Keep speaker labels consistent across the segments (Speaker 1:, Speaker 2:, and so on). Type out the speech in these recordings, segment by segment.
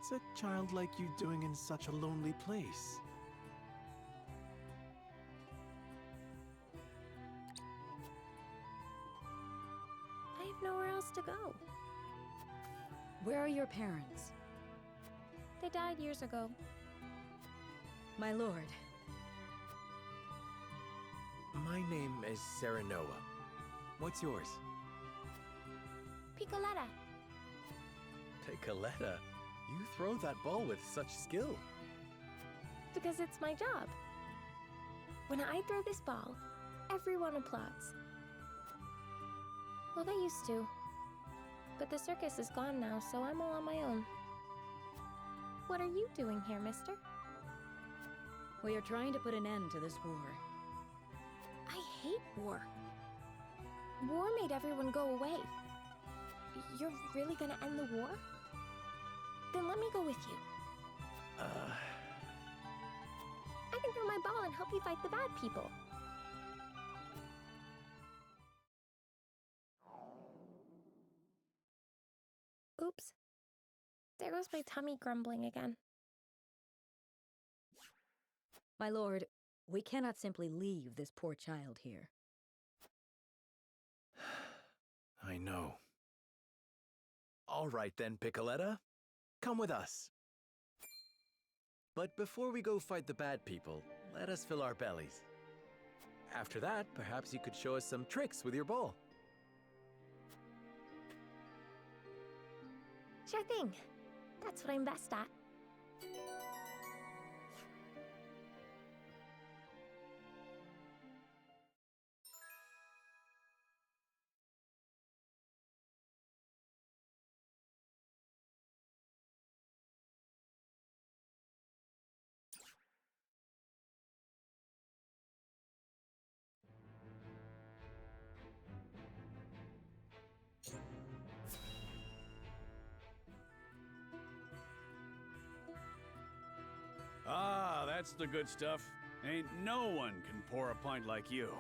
Speaker 1: What's a child like you doing in such a lonely place?
Speaker 2: I have nowhere else to go.
Speaker 3: Where are your parents?
Speaker 2: They died years ago.
Speaker 3: My lord.
Speaker 1: My name is Serenoa. What's yours?
Speaker 2: Piccoletta.
Speaker 1: Piccoletta? You throw that ball with such skill.
Speaker 2: Because it's my job. When I throw this ball, everyone applauds. Well, they used to. But the circus is gone now, so I'm all on my own. What are you doing here, mister?
Speaker 3: We are trying to put an end to this war.
Speaker 2: I hate war. War made everyone go away. You're really gonna end the war? Then let me go with you. I can throw my ball and help you fight the bad people. Oops. There goes my tummy grumbling again.
Speaker 3: My lord, we cannot simply leave this poor child here.
Speaker 1: I know. All right then, Piccoletta. Come with us. But before we go fight the bad people, let us fill our bellies. After that, perhaps you could show us some tricks with your ball.
Speaker 2: Sure thing. That's what I'm best at.
Speaker 4: Ah, that's the good stuff. Ain't no one can pour a pint like you.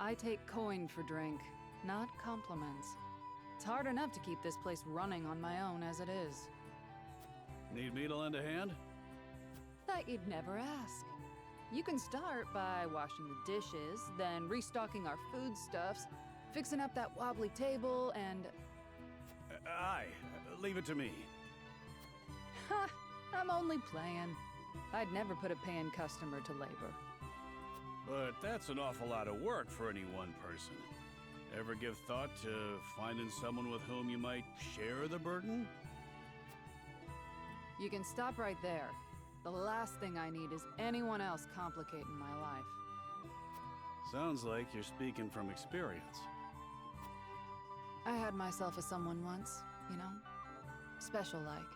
Speaker 5: I take coin for drink, not compliments. It's hard enough to keep this place running on my own as it is.
Speaker 4: Need me to lend a hand?
Speaker 5: Thought you'd never ask. You can start by washing the dishes, then restocking our foodstuffs, fixing up that wobbly table, and...
Speaker 4: Aye, leave it to me.
Speaker 5: Ha! I'm only playing. I'd never put a paying customer to labor.
Speaker 4: But that's an awful lot of work for any one person. Ever give thought to finding someone with whom you might share the burden?
Speaker 5: You can stop right there. The last thing I need is anyone else complicating my life.
Speaker 4: Sounds like you're speaking from experience.
Speaker 5: I had myself a someone once, you know? Special-like.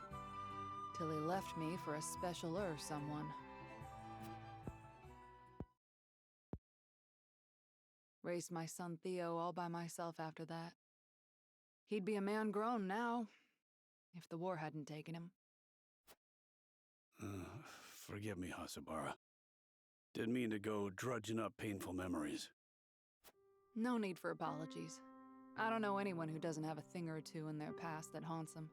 Speaker 5: Till he left me for a specialer someone. Raised my son Theo all by myself after that. He'd be a man grown now, if the war hadn't taken him.
Speaker 4: Forgive me, Hasabara. Didn't mean to go drudging up painful memories.
Speaker 5: No need for apologies. I don't know anyone who doesn't have a thing or two in their past that haunts them.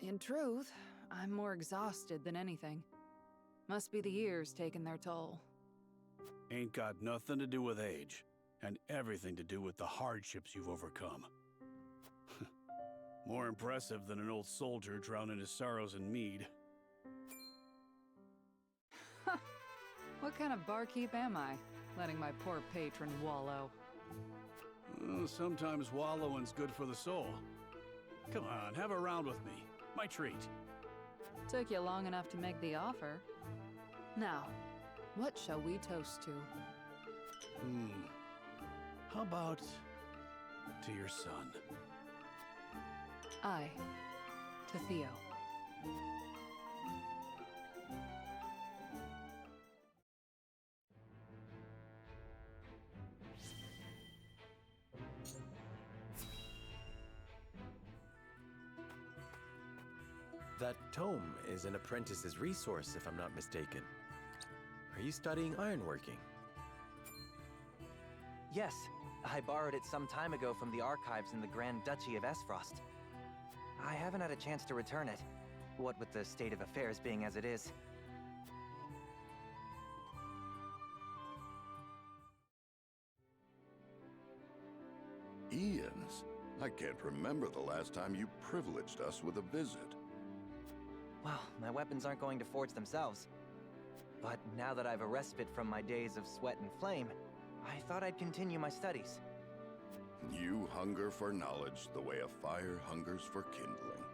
Speaker 5: In truth, I'm more exhausted than anything. Must be the years taking their toll.
Speaker 4: Ain't got nothing to do with age, and everything to do with the hardships you've overcome. More impressive than an old soldier drowning his sorrows in mead.
Speaker 5: What kind of barkeep am I, letting my poor patron wallow?
Speaker 4: Sometimes wallowing's good for the soul. Come on, have a round with me. My treat.
Speaker 5: Took you long enough to make the offer. Now, what shall we toast to?
Speaker 4: How about to your son?
Speaker 5: I, to Theo.
Speaker 1: That tome is an apprentice's resource, if I'm not mistaken. Are you studying ironworking?
Speaker 6: Yes, I borrowed it some time ago from the archives in the Grand Duchy of Esfrost. I haven't had a chance to return it. What with the state of affairs being as it is.
Speaker 7: Ian's? I can't remember the last time you privileged us with a visit.
Speaker 6: Well, my weapons aren't going to forge themselves. But now that I've a respite from my days of sweat and flame, I thought I'd continue my studies.
Speaker 7: You hunger for knowledge the way a fire hungers for kindling.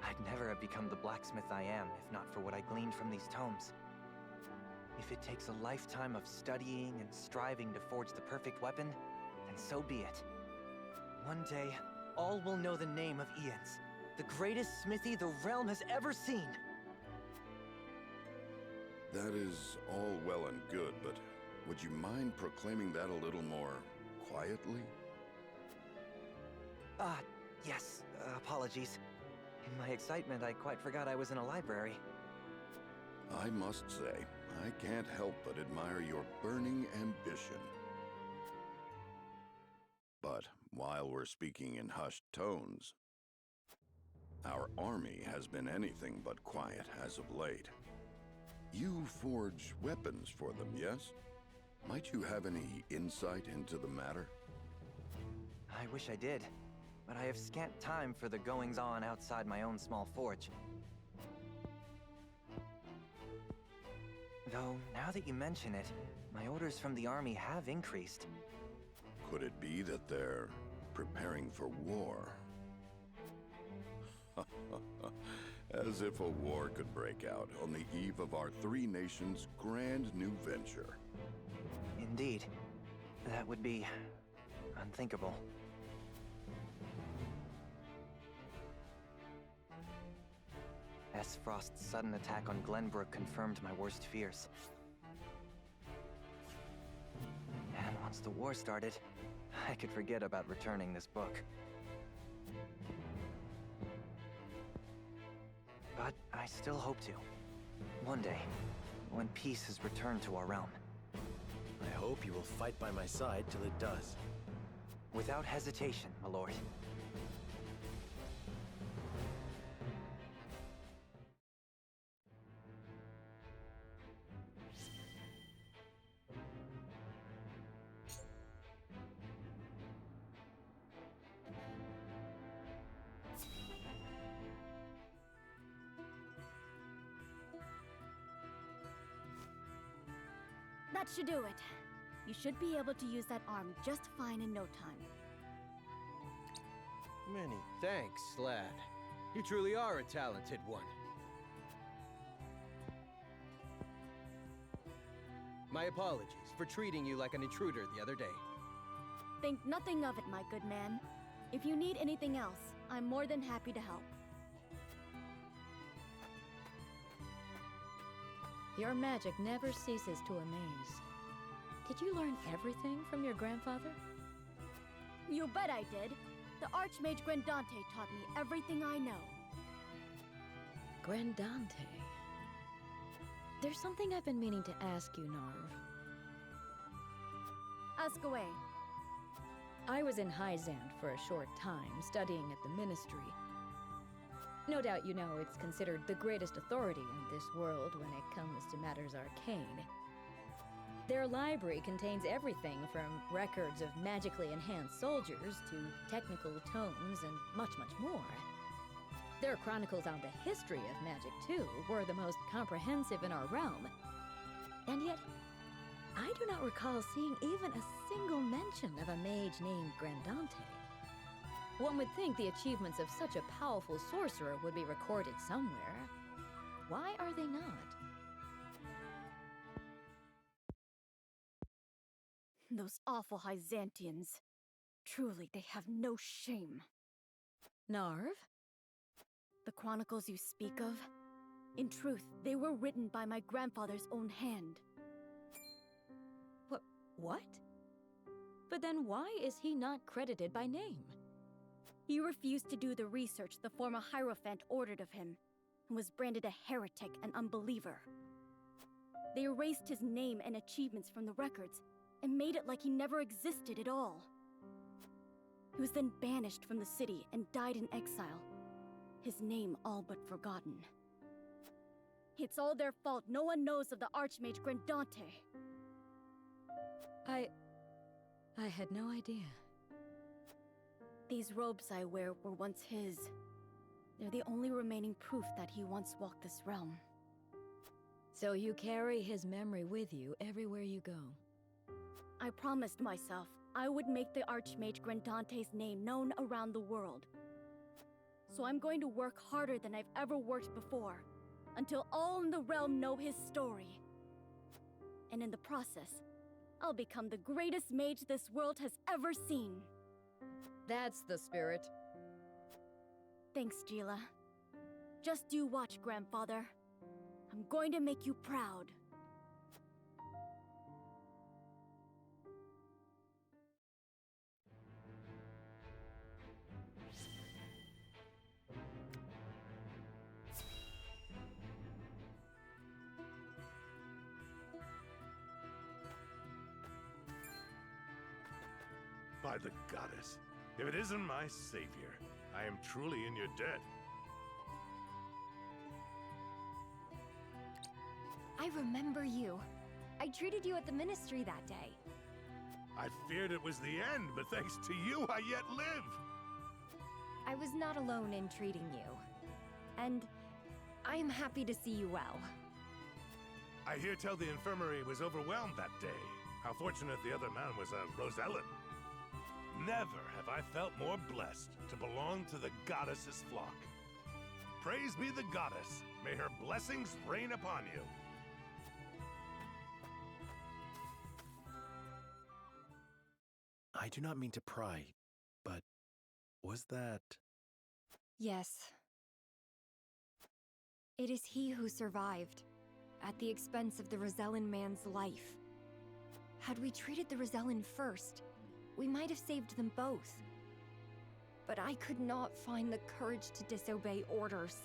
Speaker 6: I'd never have become the blacksmith I am if not for what I gleaned from these tomes. If it takes a lifetime of studying and striving to forge the perfect weapon, then so be it. One day, all will know the name of Ian's, the greatest smithy the realm has ever seen.
Speaker 7: That is all well and good, but would you mind proclaiming that a little more quietly?
Speaker 6: Yes, apologies. In my excitement, I quite forgot I was in a library.
Speaker 7: I must say, I can't help but admire your burning ambition. But while we're speaking in hushed tones, our army has been anything but quiet as of late. You forge weapons for them, yes? Might you have any insight into the matter?
Speaker 6: I wish I did, but I have scant time for the goings-on outside my own small forge. Though, now that you mention it, my orders from the army have increased.
Speaker 7: Could it be that they're preparing for war? As if a war could break out on the eve of our three nations' grand new venture.
Speaker 6: Indeed. That would be unthinkable. S. Frost's sudden attack on Glenbrook confirmed my worst fears. And once the war started, I could forget about returning this book. But I still hope to. One day, when peace has returned to our realm.
Speaker 1: I hope you will fight by my side till it does.
Speaker 6: Without hesitation, my lord.
Speaker 8: That should do it. You should be able to use that arm just fine in no time.
Speaker 9: Many thanks, lad. You truly are a talented one. My apologies for treating you like an intruder the other day.
Speaker 8: Think nothing of it, my good man. If you need anything else, I'm more than happy to help.
Speaker 3: Your magic never ceases to amaze. Did you learn everything from your grandfather?
Speaker 8: You bet I did. The Archmage Grandante taught me everything I know.
Speaker 3: Grandante. There's something I've been meaning to ask you, Narv.
Speaker 8: Ask away.
Speaker 3: I was in Hyzand for a short time, studying at the Ministry. No doubt you know it's considered the greatest authority in this world when it comes to matters arcane. Their library contains everything from records of magically enhanced soldiers to technical tomes and much, much more. Their chronicles on the history of magic, too, were the most comprehensive in our realm. And yet, I do not recall seeing even a single mention of a mage named Grandante. One would think the achievements of such a powerful sorcerer would be recorded somewhere. Why are they not?
Speaker 8: Those awful Hyzantians. Truly, they have no shame.
Speaker 3: Narv?
Speaker 8: The chronicles you speak of? In truth, they were written by my grandfather's own hand.
Speaker 3: What? But then why is he not credited by name?
Speaker 8: He refused to do the research the former Hierophant ordered of him, and was branded a heretic and unbeliever. They erased his name and achievements from the records, and made it like he never existed at all. He was then banished from the city and died in exile, his name all but forgotten. It's all their fault no one knows of the Archmage Grandante.
Speaker 3: I had no idea.
Speaker 8: These robes I wear were once his. They're the only remaining proof that he once walked this realm.
Speaker 3: So you carry his memory with you everywhere you go.
Speaker 8: I promised myself I would make the Archmage Grandante's name known around the world. So I'm going to work harder than I've ever worked before, until all in the realm know his story. And in the process, I'll become the greatest mage this world has ever seen.
Speaker 3: That's the spirit.
Speaker 8: Thanks, Gila. Just you watch, Grandfather. I'm going to make you proud.
Speaker 10: By the goddess, if it isn't my savior, I am truly in your debt.
Speaker 2: I remember you. I treated you at the ministry that day.
Speaker 10: I feared it was the end, but thanks to you, I yet live.
Speaker 2: I was not alone in treating you. And I am happy to see you well.
Speaker 10: I hear tell the infirmary was overwhelmed that day. How fortunate the other man was a Rosellen. Never have I felt more blessed to belong to the goddess's flock. Praise be the goddess. May her blessings rain upon you.
Speaker 1: I do not mean to pry, but was that...
Speaker 2: Yes. It is he who survived, at the expense of the Rosellan man's life. Had we treated the Rosellan first, we might have saved them both. But I could not find the courage to disobey orders.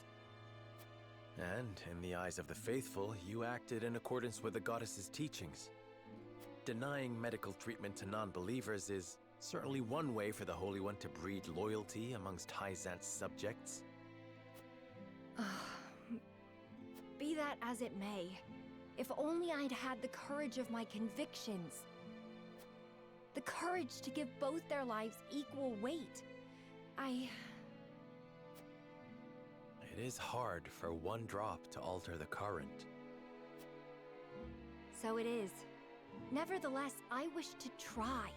Speaker 1: And, in the eyes of the faithful, you acted in accordance with the goddess's teachings. Denying medical treatment to non-believers is certainly one way for the Holy One to breed loyalty amongst Hyzant's subjects.
Speaker 2: Be that as it may, if only I'd had the courage of my convictions. The courage to give both their lives equal weight.
Speaker 1: It is hard for one drop to alter the current.
Speaker 2: So it is. Nevertheless, I wish to try.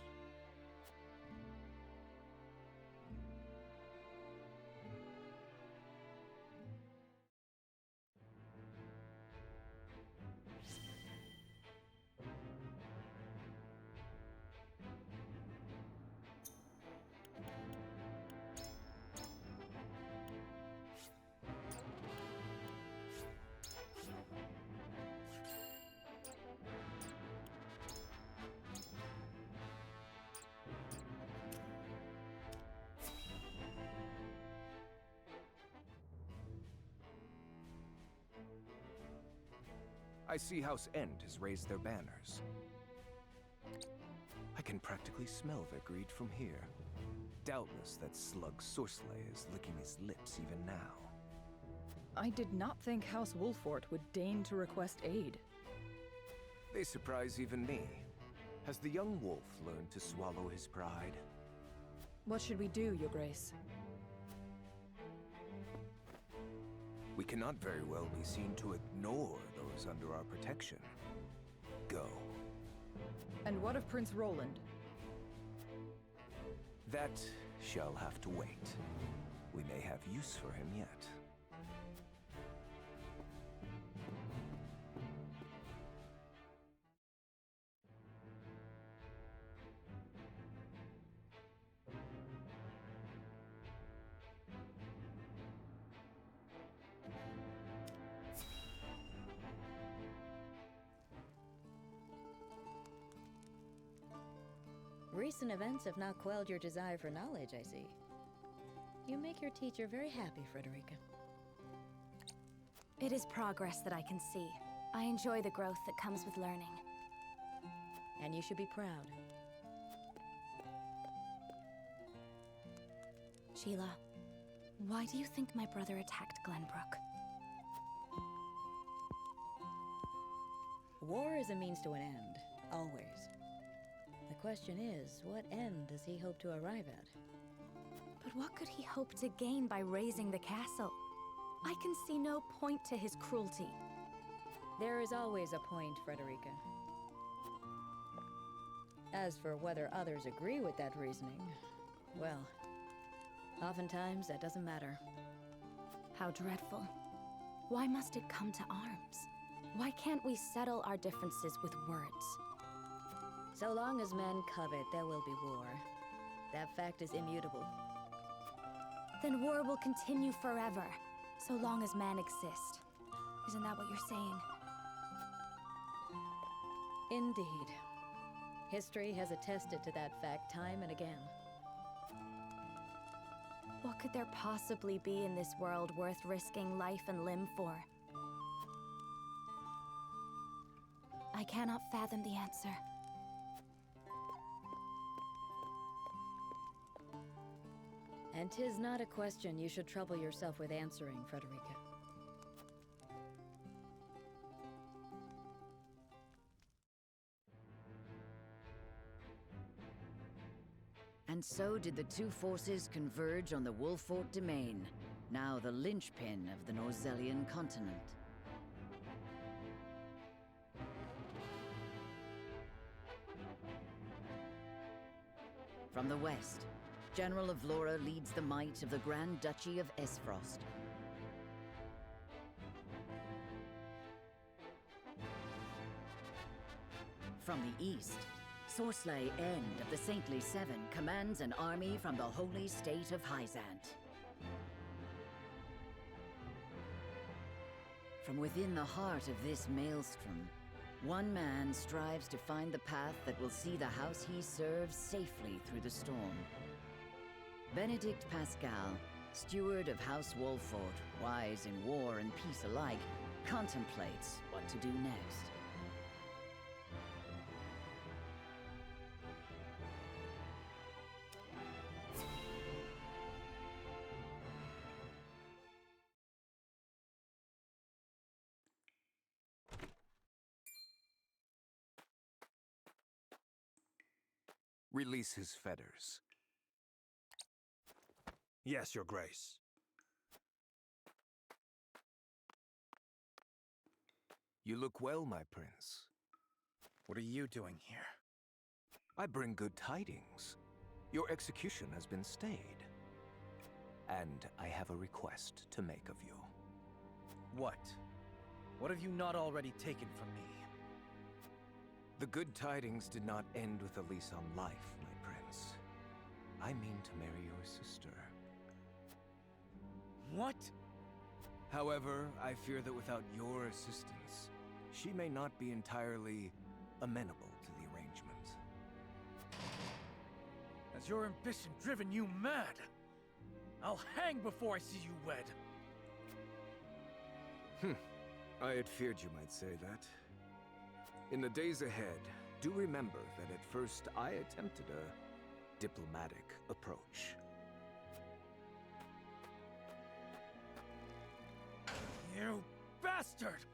Speaker 11: I see House End has raised their banners. I can practically smell their greed from here. Doubtless that slug Sorcelet is licking his lips even now.
Speaker 5: I did not think House Wolfort would deign to request aid.
Speaker 11: They surprise even me. Has the young wolf learned to swallow his pride?
Speaker 5: What should we do, Your Grace?
Speaker 11: We cannot very well be seen to ignore those under our protection. Go.
Speaker 5: And what of Prince Roland?
Speaker 11: That shall have to wait. We may have use for him yet.
Speaker 3: Recent events have not quelled your desire for knowledge, I see. You make your teacher very happy, Frederica.
Speaker 8: It is progress that I can see. I enjoy the growth that comes with learning.
Speaker 3: And you should be proud.
Speaker 8: Sheila, Why do you think my brother attacked Glenbrook?
Speaker 3: War is a means to an end, always. The question is, what end does he hope to arrive at?
Speaker 8: But what could he hope to gain by razing the castle? I can see no point to his cruelty.
Speaker 3: There is always a point, Frederica. As for whether others agree with that reasoning, well, oftentimes that doesn't matter.
Speaker 8: How dreadful. Why must it come to arms? Why can't we settle our differences with words?
Speaker 3: So long as men covet, there will be war. That fact is immutable.
Speaker 8: Then war will continue forever, so long as man exists. Isn't that what you're saying?
Speaker 3: Indeed. History has attested to that fact time and again.
Speaker 8: What could there possibly be in this world worth risking life and limb for? I cannot fathom the answer.
Speaker 3: And 'tis not a question you should trouble yourself with answering, Frederica.
Speaker 12: And so did the two forces converge on the Wolfort domain, now the linchpin of the Norzellian continent. From the west, General of Laura leads the might of the Grand Duchy of Esfrost. From the east, Sorsley End of the Saintly Seven commands an army from the holy state of Hyzant. From within the heart of this maelstrom, one man strives to find the path that will see the house he serves safely through the storm. Benedict Pascal, steward of House Wolfort, wise in war and peace alike, contemplates what to do next.
Speaker 11: Release his fetters.
Speaker 9: Yes, Your Grace.
Speaker 11: You look well, my prince.
Speaker 9: What are you doing here?
Speaker 11: I bring good tidings. Your execution has been stayed. And I have a request to make of you.
Speaker 9: What? What have you not already taken from me?
Speaker 11: The good tidings did not end with a lease on life, my prince. I mean to marry your sister.
Speaker 9: What?
Speaker 11: However, I fear that without your assistance, she may not be entirely amenable to the arrangement.
Speaker 9: Has your ambition driven you mad? I'll hang before I see you wed.
Speaker 11: I had feared you might say that. In the days ahead, do remember that at first I attempted a diplomatic approach.
Speaker 9: You bastard!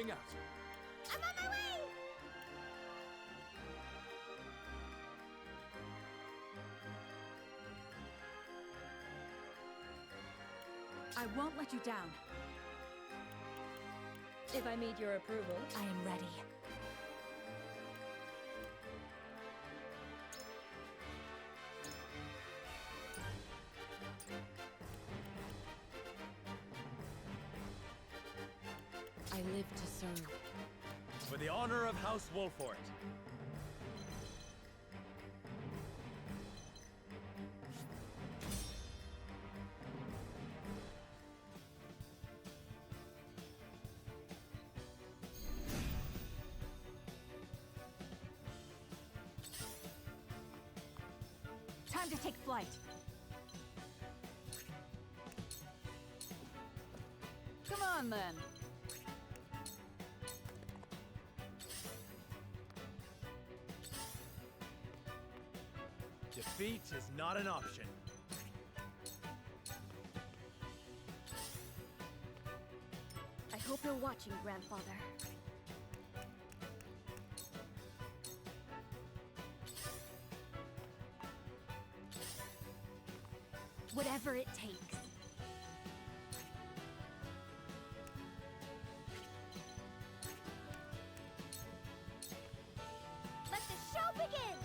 Speaker 9: moving out.
Speaker 8: I'm on my way! I won't let you down.
Speaker 3: If I meet your approval,
Speaker 8: I am ready.
Speaker 2: I live to serve.
Speaker 9: For the honor of House Wolfort.
Speaker 8: Time to take flight.
Speaker 5: Come on, then.
Speaker 9: Defeat is not an option.
Speaker 8: I hope you're watching, Grandfather.
Speaker 2: Whatever it takes.
Speaker 8: Let the show begin!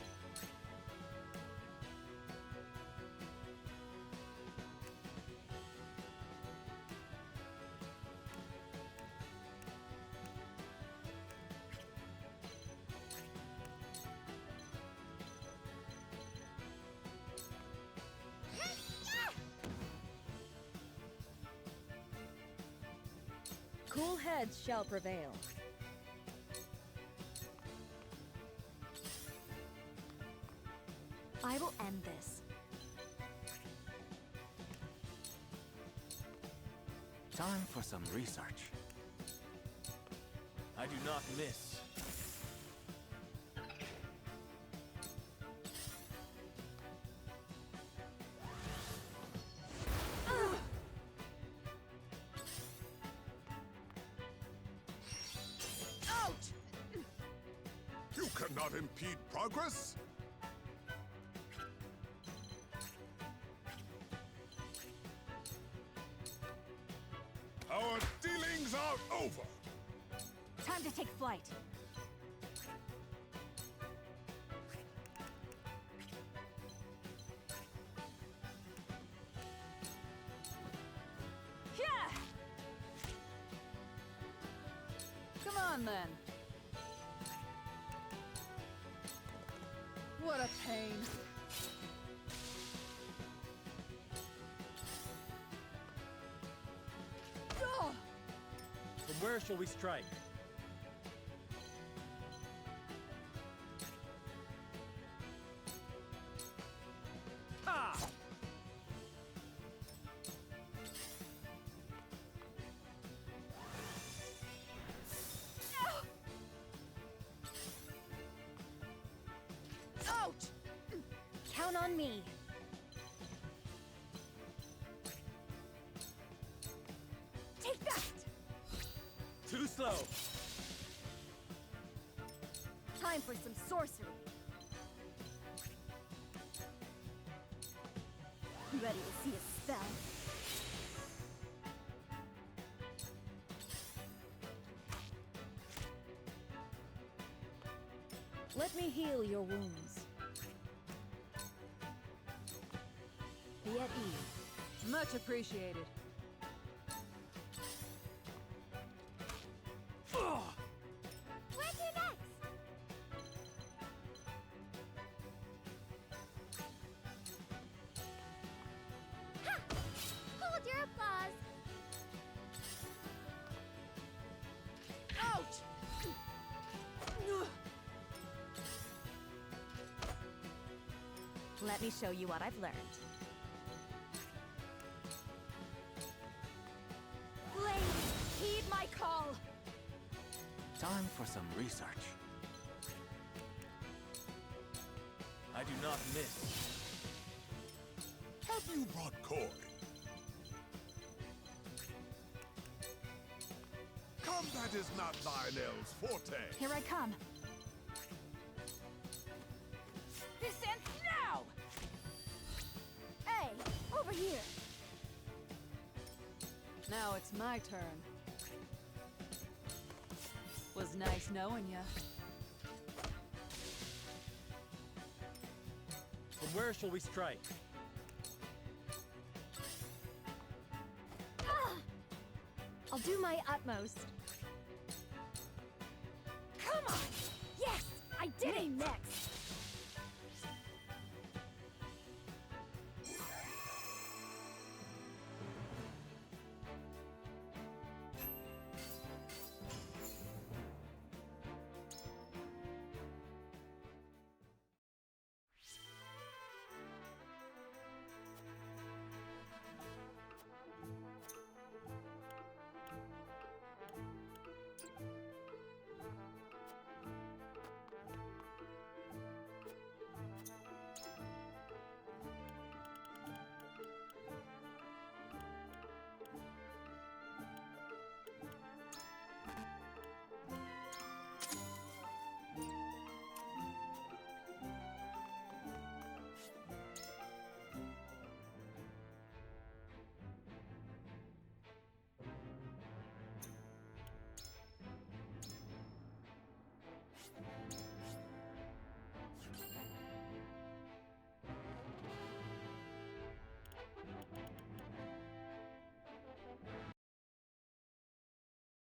Speaker 3: cool heads shall prevail.
Speaker 2: I will end this.
Speaker 6: Time for some research.
Speaker 9: I do not miss.
Speaker 10: You cannot impede progress? Our dealings are over!
Speaker 8: Time to take flight.
Speaker 5: Yeah! Come on, then. What a pain. Oh!
Speaker 9: From where shall we strike? Ha!
Speaker 8: Out!
Speaker 2: Count on me.
Speaker 8: Take that!
Speaker 9: Too slow.
Speaker 8: Time for some sorcery. Ready to see a spell?
Speaker 3: Let me heal your wounds. Be at ease.
Speaker 5: Much appreciated.
Speaker 8: Where to next? Ha! Hold your applause.
Speaker 5: Out!
Speaker 8: Let me show you what I've learned. Flames, heed my call.
Speaker 6: Time for some research.
Speaker 9: I do not miss.
Speaker 10: Have you brought Koi? Come That is not thine elves' forte.
Speaker 13: Here I come.
Speaker 8: This ends now! Hey, over here!
Speaker 5: Now it's my turn. Was nice knowing ya.
Speaker 9: From where shall we strike?
Speaker 2: I'll do my utmost.
Speaker 8: Come on! Yes! I did it! Next!